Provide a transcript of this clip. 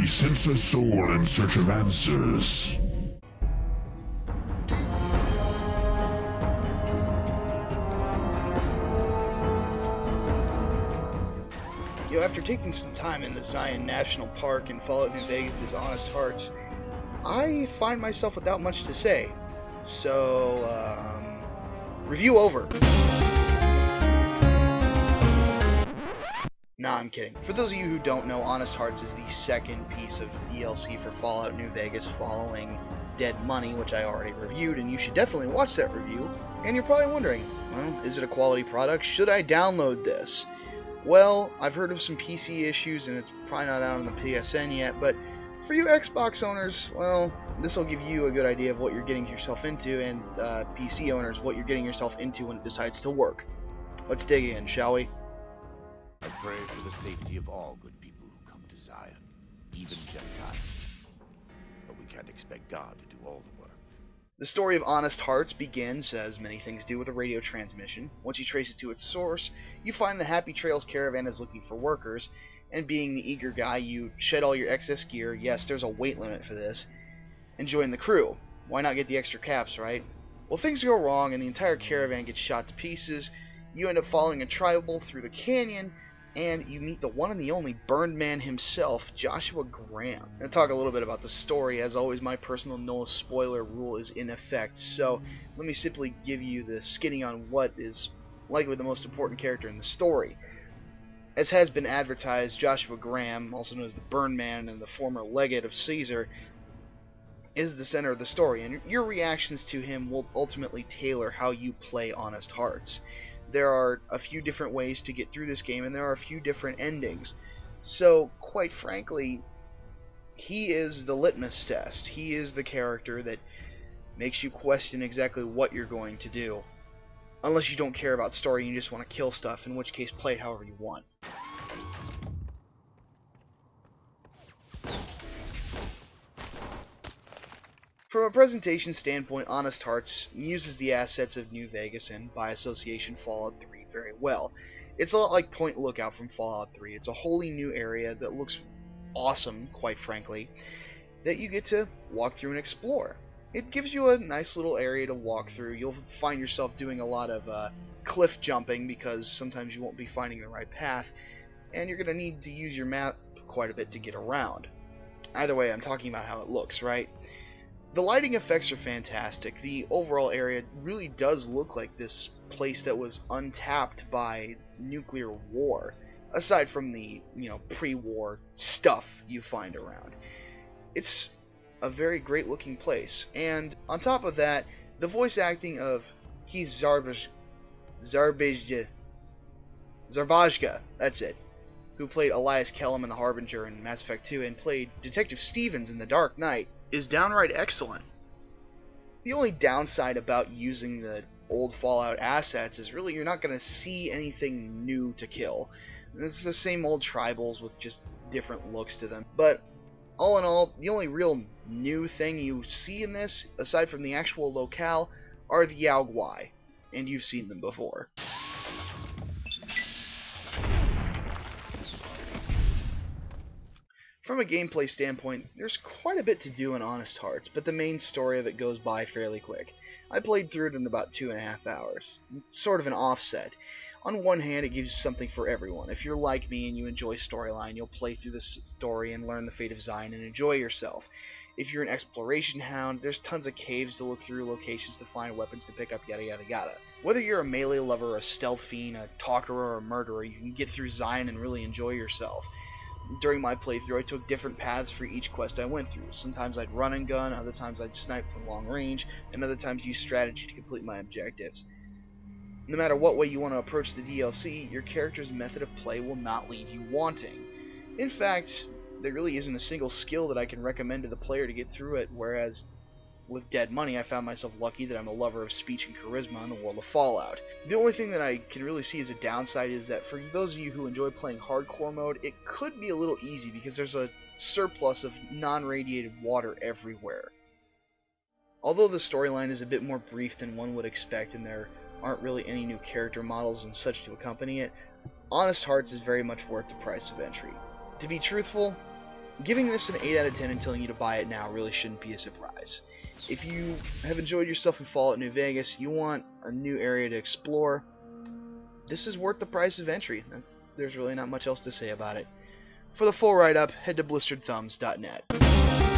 every sense soul in search of answers. After taking some time in the Zion National Park and Fallout New Vegas' Honest Hearts, I find myself without much to say. So, review over. Nah, I'm kidding. For those of you who don't know, Honest Hearts is the second piece of DLC for Fallout New Vegas following Dead Money, which I already reviewed, and you should definitely watch that review. And you're probably wondering, well, is it a quality product? Should I download this? Well, I've heard of some PC issues, and it's probably not out on the PSN yet, but for you Xbox owners, well, this will give you a good idea of what you're getting yourself into, and PC owners, what you're getting yourself into when it decides to work. Let's dig in, shall we? I pray for the safety of all good people who come to Zion, even Gentiles. But we can't expect God to do all the work. The story of Honest Hearts begins, as many things do, with a radio transmission. Once you trace it to its source, you find the Happy Trails caravan is looking for workers, and being the eager guy, you shed all your excess gear, yes, there's a weight limit for this, and join the crew. Why not get the extra caps, right? Well, things go wrong, and the entire caravan gets shot to pieces. You end up following a tribal through the canyon, and you meet the one and the only burned man himself, Joshua Graham. I'm going to talk a little bit about the story. As always, my personal no spoiler rule is in effect, so let me simply give you the skinny on what is likely the most important character in the story. As has been advertised, Joshua Graham, also known as the Burn Man and the former legate of Caesar, is the center of the story, and your reactions to him will ultimately tailor how you play Honest Hearts. There are a few different ways to get through this game, and there are a few different endings. So, quite frankly, he is the litmus test. He is the character that makes you question exactly what you're going to do. Unless you don't care about story and you just want to kill stuff, in which case play it however you want. From a presentation standpoint, Honest Hearts uses the assets of New Vegas and, by association, Fallout 3 very well. It's a lot like Point Lookout from Fallout 3. It's a wholly new area that looks awesome, quite frankly, that you get to walk through and explore. It gives you a nice little area to walk through. You'll find yourself doing a lot of cliff jumping because sometimes you won't be finding the right path, and you're going to need to use your map quite a bit to get around. Either way, I'm talking about how it looks, right? The lighting effects are fantastic. The overall area really does look like this place that was untapped by nuclear war, aside from the, pre-war stuff you find around. It's a very great looking place, and on top of that, the voice acting of Keith Zarbajka, that's it, who played Elias Kellum in The Harbinger in Mass Effect 2 and played Detective Stevens in The Dark Knight, is downright excellent. The only downside about using the old Fallout assets is really you're not going to see anything new to kill. It's the same old tribals with just different looks to them. But all in all, the only real new thing you see in this, aside from the actual locale, are the Yaogwai, and you've seen them before. From a gameplay standpoint, there's quite a bit to do in Honest Hearts, but the main story of it goes by fairly quick. I played through it in about 2.5 hours. It's sort of an offset. On one hand, it gives you something for everyone. If you're like me and you enjoy storyline, you'll play through the story and learn the fate of Zion and enjoy yourself. If you're an exploration hound, there's tons of caves to look through, locations to find, weapons to pick up, yada yada yada. Whether you're a melee lover, a stealth fiend, a talker, or a murderer, you can get through Zion and really enjoy yourself. During my playthrough, I took different paths for each quest I went through. Sometimes I'd run and gun, other times I'd snipe from long range, and other times use strategy to complete my objectives. No matter what way you want to approach the DLC, your character's method of play will not leave you wanting. In fact, there really isn't a single skill that I can recommend to the player to get through it, whereas with Dead Money, I found myself lucky that I'm a lover of speech and charisma in the world of Fallout. The only thing that I can really see as a downside is that for those of you who enjoy playing hardcore mode, it could be a little easy because there's a surplus of non-radiated water everywhere. Although the storyline is a bit more brief than one would expect and there aren't really any new character models and such to accompany it, Honest Hearts is very much worth the price of entry. To be truthful, Giving this an 8 out of 10 and telling you to buy it now really shouldn't be a surprise. If you have enjoyed yourself in Fallout New Vegas, you want a new area to explore, this is worth the price of entry. There's really not much else to say about it. For the full write-up, head to blisteredthumbs.net.